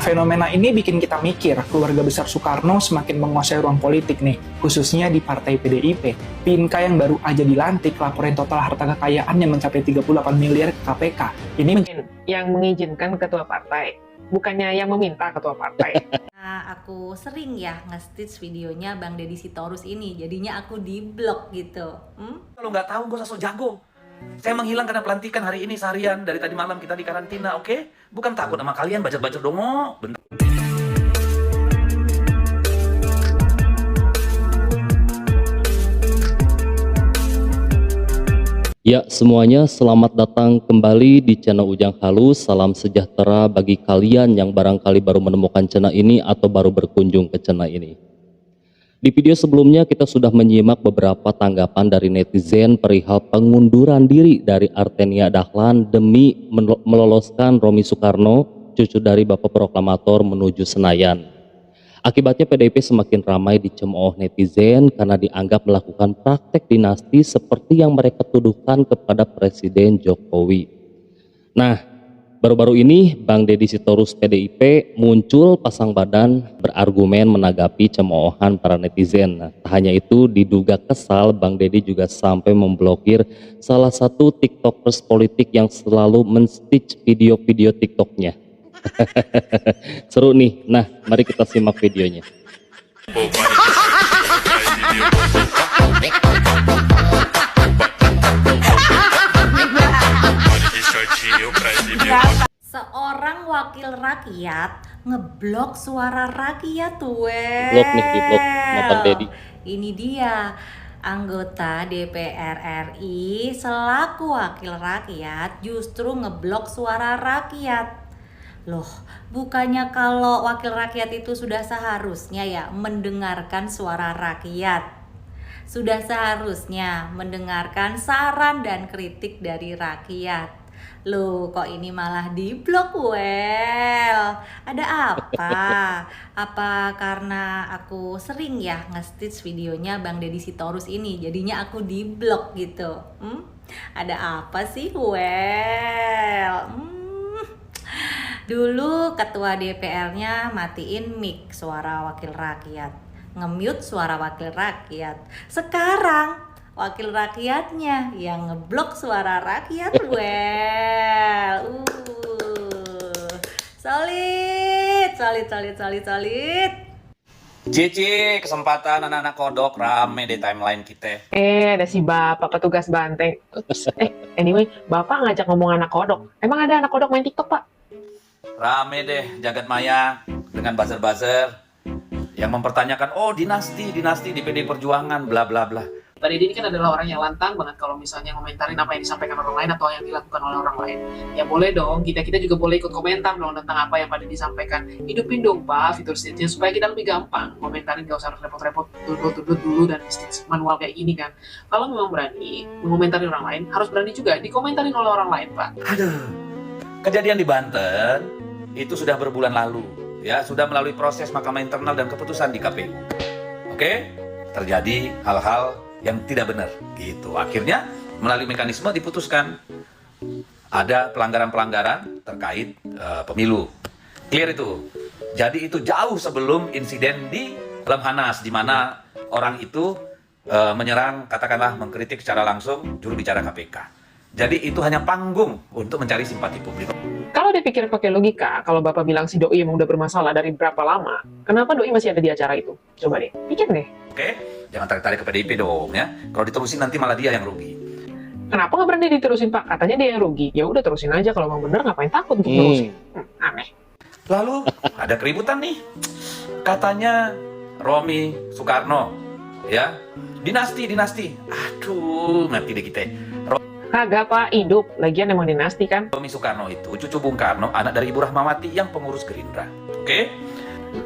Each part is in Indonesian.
Fenomena ini bikin kita mikir, keluarga besar Soekarno semakin menguasai ruang politik nih, khususnya di partai PDIP. Pinka yang baru aja dilantik laporin total harta kekayaannya mencapai 38 miliar ke KPK. Ini yang mengizinkan ketua partai, bukannya yang meminta ketua partai. Nah, aku sering ya nge-stitch videonya Bang Deddy Sitorus ini, jadinya aku di-blok gitu. Kalau nggak tahu, gue sok jago. Saya menghilang karena pelantikan hari ini seharian. Dari tadi malam kita di karantina, oke? Bukan takut sama kalian, bacot-bacot dongo. Bener. Ya, semuanya selamat datang kembali di channel Ujang Halus. Salam sejahtera bagi kalian yang barangkali baru menemukan channel ini atau baru berkunjung ke channel ini. Di video sebelumnya kita sudah menyimak beberapa tanggapan dari netizen perihal pengunduran diri dari Artenia Dahlan demi meloloskan Romy Soekarno, cucu dari Bapak Proklamator menuju Senayan. Akibatnya PDIP semakin ramai dicemooh netizen karena dianggap melakukan praktek dinasti seperti yang mereka tuduhkan kepada Presiden Jokowi. Nah, baru-baru ini Bang Deddy Sitorus PDIP muncul pasang badan berargumen menanggapi cemoohan para netizen. Nah, tak hanya itu, diduga kesal Bang Deddy juga sampai memblokir salah satu tiktokers politik yang selalu men-stitch video-video tiktoknya. Seru nih, nah mari kita simak videonya. Seorang wakil rakyat ngeblok suara rakyat Blok nih, di blok sama Bang Deddy. Ini dia anggota DPR RI selaku wakil rakyat justru ngeblok suara rakyat. Loh, bukannya kalau wakil rakyat itu sudah seharusnya ya mendengarkan suara rakyat. Sudah seharusnya mendengarkan saran dan kritik dari rakyat. Loh, kok ini malah diblok, well? Ada apa? Apa karena aku sering ya nge-stitch videonya Bang Deddy Sitorus ini, jadinya aku diblok gitu? Ada apa sih, well? Dulu ketua DPR-nya matiin mic suara wakil rakyat, nge-mute suara wakil rakyat. Sekarang wakil rakyatnya yang ngeblok suara rakyat, well. Solid. JC, kesempatan anak-anak kodok rame di timeline kita. Ada si bapak petugas banteng. Anyway, bapak ngajak ngomong anak kodok. Emang ada anak kodok main TikTok, Pak? Rame deh jagat maya dengan buzzer-buzzer yang mempertanyakan, oh dinasti di PDI Perjuangan, bla bla bla. Pak Deddy ini kan adalah orang yang lantang banget kalau misalnya ngomentarin apa yang disampaikan orang lain atau yang dilakukan oleh orang lain. Ya boleh dong, kita juga boleh ikut komentar dong tentang apa yang Pak Deddy sampaikan. Hidupin dong Pak fitur stitchnya supaya kita lebih gampang komentarin, gak usah harus repot-repot tuduh dulu dan stitch manual kayak gini kan. Kalau memang berani mengomentari orang lain, harus berani juga dikomentarin oleh orang lain, Pak. Aduh, kejadian di Banten itu sudah berbulan lalu, ya sudah melalui proses mahkamah internal dan keputusan di KPU. Oke, terjadi hal-hal yang tidak benar gitu. Akhirnya melalui mekanisme diputuskan ada pelanggaran-pelanggaran terkait pemilu. Clear itu. Jadi itu jauh sebelum insiden di Lemhanas di mana orang itu menyerang, katakanlah mengkritik secara langsung juru bicara KPK. Jadi itu hanya panggung untuk mencari simpati publik. Kalau dipikir pakai logika, kalau Bapak bilang si Doi emang udah bermasalah dari berapa lama, kenapa Doi masih ada di acara itu? Coba deh, pikir deh. Oke, jangan tarik-tarik ke PDIP dong ya. Kalau diterusin nanti malah dia yang rugi. Kenapa nggak berani diterusin, Pak? Katanya dia yang rugi. Ya udah terusin aja, kalau memang bener ngapain takut untuk terusin? Aneh. Lalu ada keributan nih. Katanya Romy Soekarno, ya dinasti. Aduh, ngerti deh kita. Kagak Pak, hidup. Lagian emang dinasti kan? Romy Soekarno itu cucu Bung Karno, anak dari Ibu Rahmawati yang pengurus Gerindra.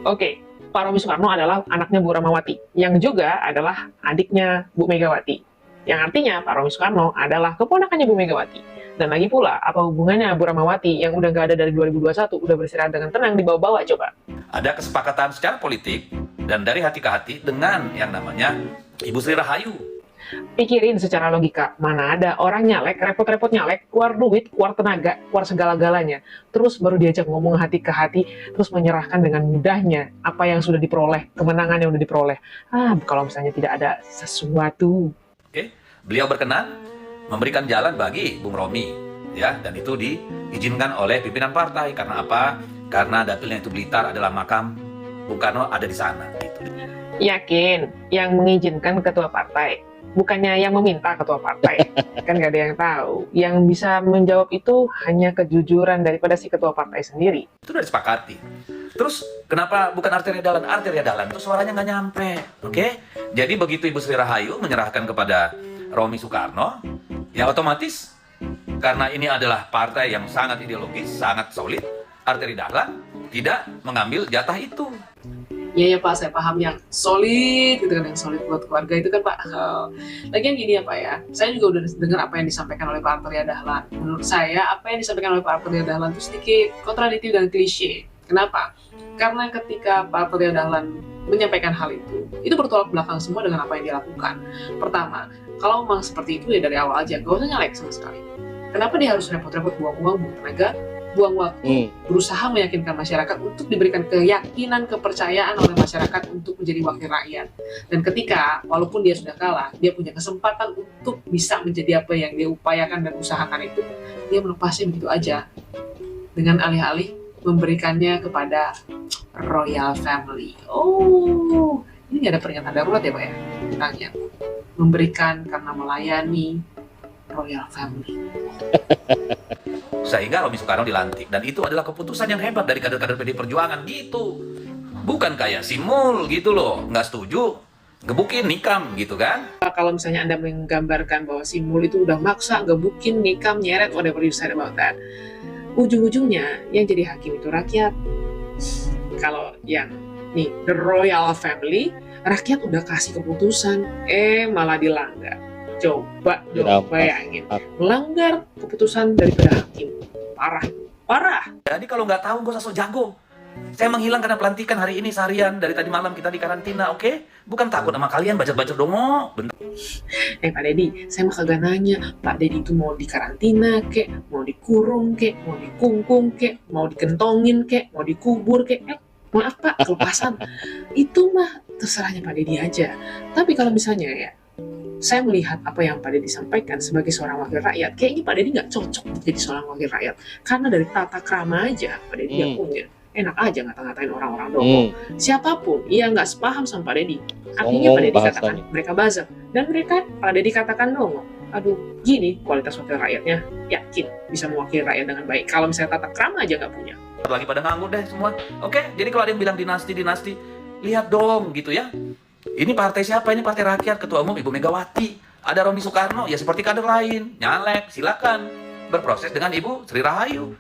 Oke, Pak Romy Soekarno adalah anaknya Bu Rahmawati, yang juga adalah adiknya Bu Megawati. Yang artinya Pak Romy Soekarno adalah keponakannya Bu Megawati. Dan lagi pula, apa hubungannya Bu Rahmawati yang udah nggak ada dari 2021, udah beristirahat dengan tenang di bawah-bawah coba? Ada kesepakatan secara politik dan dari hati ke hati dengan yang namanya Ibu Sri Rahayu. Pikirin secara logika, mana ada orang nyalek, repot-repot nyalek, keluar duit, keluar tenaga, keluar segala-galanya, terus baru diajak ngomong hati ke hati, terus menyerahkan dengan mudahnya apa yang sudah diperoleh, kemenangan yang sudah diperoleh. Kalau misalnya tidak ada sesuatu. Oke, beliau berkenan memberikan jalan bagi Bung Romi, ya, dan itu diizinkan oleh pimpinan partai. Karena apa? Karena dapilnya itu Blitar adalah makam Bung Karno ada di sana. Gitu. Yakin, yang mengizinkan ketua partai, bukannya yang meminta ketua partai. Kan gak ada yang tahu. Yang bisa menjawab itu hanya kejujuran daripada si ketua partai sendiri. Itu udah disepakati. Terus kenapa bukan Arteria Dahlan? Arteria Dahlan itu suaranya nggak nyampe. Oke? Jadi begitu Ibu Sri Rahayu menyerahkan kepada Romi Soekarno, ya otomatis karena ini adalah partai yang sangat ideologis, sangat solid, Arteria Dahlan tidak mengambil jatah itu. Iya ya Pak, saya paham yang solid gitu kan, yang solid buat keluarga itu kan Pak. Lagian gini ya Pak ya, saya juga udah dengar apa yang disampaikan oleh Pak Arteria Dahlan. Menurut saya apa yang disampaikan oleh Pak Arteria Dahlan itu sedikit kontradiktif dan klise. Kenapa? Karena ketika Pak Arteria Dahlan menyampaikan hal itu bertolak belakang semua dengan apa yang dia lakukan. Pertama, kalau memang seperti itu ya dari awal aja, gak usah nyalek sama sekali. Kenapa dia harus repot-repot buang uang, buang tenaga, buang waktu, berusaha meyakinkan masyarakat untuk diberikan keyakinan, kepercayaan oleh masyarakat untuk menjadi wakil rakyat. Dan ketika, walaupun dia sudah kalah, dia punya kesempatan untuk bisa menjadi apa yang dia upayakan dan usahakan itu, dia melepasnya begitu aja. Dengan alih-alih memberikannya kepada Royal Family. Oh, ini nggak ada pernyataan darurat ya Pak ya? Tanya. Memberikan karena melayani Royal Family. Sehingga Romi Soekarno dilantik. Dan itu adalah keputusan yang hebat dari kader-kader PDI Perjuangan gitu. Bukan kayak Simul gitu loh, nggak setuju, gebukin nikam gitu kan. Kalau misalnya Anda menggambarkan bahwa Simul itu udah maksa, gebukin, nikam, nyeret, whatever you said about that, ujung-ujungnya yang jadi hakim itu rakyat. Kalau yang nih, the Royal Family, rakyat udah kasih keputusan, malah dilanggar. Coba bayangin, melanggar keputusan daripada hakim. Parah. Jadi kalau nggak tahu nggak usah sok jago. Saya menghilang karena pelantikan hari ini seharian, dari tadi malam kita di karantina, oke? Bukan takut sama kalian, bacot-bacot dongo. Bentar. Pak Dedi, saya mah kagak nanya, Pak Dedi itu mau dikarantina kek, mau dikurung kek, mau dikungkung kek, mau dikentongin kek, mau dikubur kek, maaf Pak, kelepasan. Itu mah terserahnya Pak Dedi aja. Tapi kalau misalnya ya, saya melihat apa yang Pak Dedi sampaikan sebagai seorang wakil rakyat, kayaknya Pak Dedi nggak cocok jadi seorang wakil rakyat. Karena dari tata krama aja Pak Dedi nggak punya. Enak aja ngata-ngatain orang-orang dongo. Siapapun yang nggak sepaham sama Pak Dedi, artinya Pak Dedi katakan mereka buzzer. Dan mereka, Pak Dedi katakan dongo. Aduh, gini kualitas wakil rakyatnya, yakin bisa mewakili rakyat dengan baik. Kalau misalnya tata krama aja nggak punya. Lagi pada nganggur deh semua. Oke, jadi kalau ada yang bilang dinasti, lihat dong gitu ya. Ini partai siapa? Ini partai rakyat, ketua umum Ibu Megawati. Ada Romi Soekarno, ya seperti kader lain. Nyalek, silakan. Berproses dengan Ibu Sri Rahayu.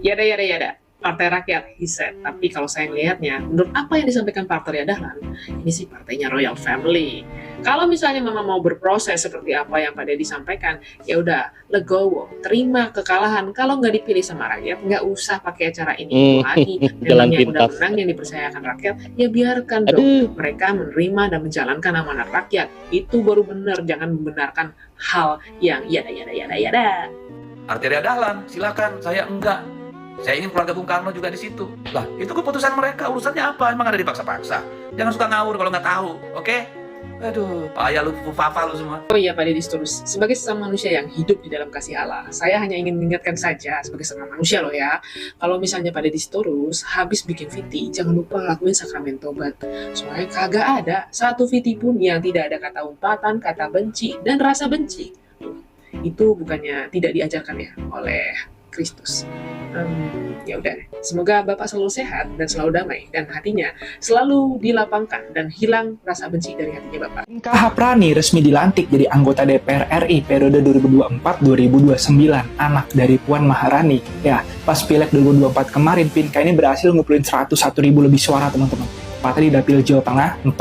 Yada. Partai rakyat, he said. Tapi kalau saya melihatnya, menurut apa yang disampaikan Pak Arteria Dahlan, ini sih partainya Royal Family. Kalau misalnya memang mau berproses seperti apa yang Pak Dedi sampaikan, ya udah legowo, terima kekalahan. Kalau nggak dipilih sama rakyat, nggak usah pakai acara ini lagi. Memang yang udah menang, yang dipercayakan rakyat, ya biarkan dong mereka menerima dan menjalankan amanat rakyat. Itu baru benar, jangan membenarkan hal yang yada. Arteria Dahlan, silakan. Saya enggak. Saya ingin keluarga Bung Karno juga di situ. Lah, itu keputusan mereka. Urusannya apa? Emang ada dipaksa-paksa? Jangan suka ngawur kalau nggak tahu, oke? Aduh, payah lu, fufafa lu semua. Oh iya Pak Dedi Sitorus, sebagai sesama manusia yang hidup di dalam kasih Allah, saya hanya ingin mengingatkan saja sebagai sesama manusia loh ya. Kalau misalnya Pak Dedi Sitorus habis bikin VT, jangan lupa lakuin sakramen tobat. Soalnya kagak ada satu VT pun yang tidak ada kata umpatan, kata benci, dan rasa benci. Itu bukannya tidak diajarkan ya oleh Kristus. Ya udah, semoga Bapak selalu sehat dan selalu damai dan hatinya selalu dilapangkan dan hilang rasa benci dari hatinya Bapak. Pinka Haprani resmi dilantik jadi anggota DPR RI periode 2024-2029, anak dari Puan Maharani. Ya, pas Pileg 2024 kemarin, Pinka ini berhasil ngumpulin 101.000 lebih suara teman-teman. Tepatnya di dapil Jawa Tengah 4.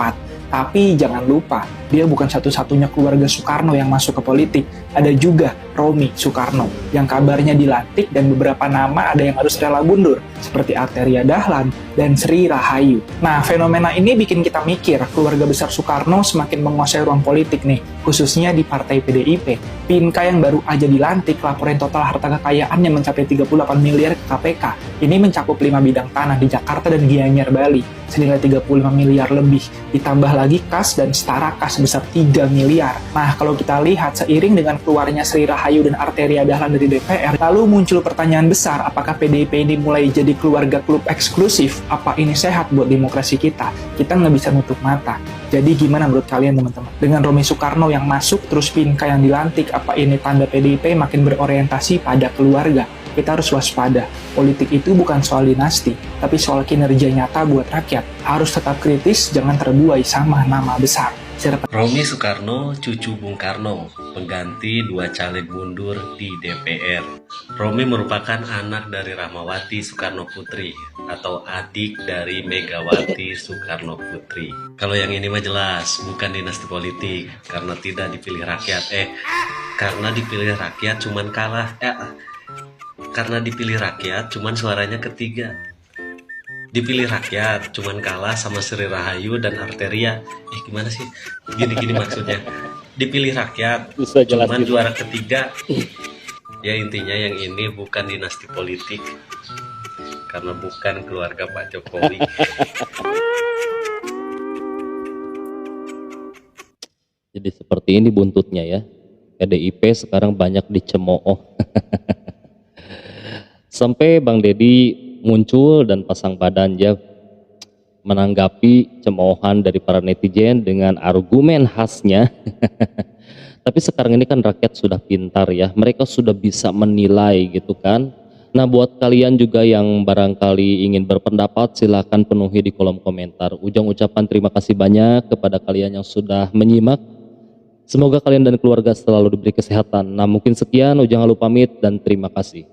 Tapi jangan lupa, dia bukan satu-satunya keluarga Soekarno yang masuk ke politik. Ada juga Romi Soekarno, yang kabarnya dilantik dan beberapa nama ada yang harus rela mundur, seperti Arteria Dahlan dan Sri Rahayu. Nah, fenomena ini bikin kita mikir, keluarga besar Soekarno semakin menguasai ruang politik nih, khususnya di Partai PDIP. Pinka yang baru aja dilantik laporin total harta kekayaannya mencapai 38 miliar ke KPK. Ini mencakup 5 bidang tanah di Jakarta dan Gianyar, Bali, senilai 35 miliar lebih, ditambah lagi kas dan setara kas sebesar 3 miliar. Nah, kalau kita lihat seiring dengan keluarnya Sri Rahayu dan Arteria Dahlan dari DPR, lalu muncul pertanyaan besar, apakah PDIP ini mulai jadi keluarga klub eksklusif? Apa ini sehat buat demokrasi kita? Kita nggak bisa nutup mata. Jadi gimana menurut kalian teman-teman? Dengan Romi Soekarno yang masuk, terus Pinka yang dilantik, apa ini tanda PDIP makin berorientasi pada keluarga? Kita harus waspada. Politik itu bukan soal dinasti, tapi soal kinerja nyata buat rakyat. Harus tetap kritis, jangan terbuai sama nama besar. Romi Soekarno, cucu Bung Karno, pengganti 2 caleg mundur di DPR. Romi merupakan anak dari Rahmawati Soekarno Putri atau adik dari Megawati Soekarno Putri. Kalau yang ini mah jelas bukan dinasti politik karena tidak dipilih rakyat. Karena dipilih rakyat cuman kalah. Karena dipilih rakyat cuman suaranya ketiga. Dipilih rakyat cuman kalah sama Sri Rahayu dan Arteria. Gimana sih? Gini maksudnya. Dipilih rakyat cuman juara ketiga. Ya intinya yang ini bukan dinasti politik karena bukan keluarga Pak Jokowi. Jadi seperti ini buntutnya ya. PDIP sekarang banyak dicemooh. Sampai Bang Deddy muncul dan pasang badan ya menanggapi cemoohan dari para netizen dengan argumen khasnya. Tapi sekarang ini kan rakyat sudah pintar ya, mereka sudah bisa menilai gitu kan. Nah buat kalian juga yang barangkali ingin berpendapat silahkan penuhi di kolom komentar. Ujang ucapan terima kasih banyak kepada kalian yang sudah menyimak. Semoga kalian dan keluarga selalu diberi kesehatan. Nah mungkin sekian, Ujang Halu pamit dan terima kasih.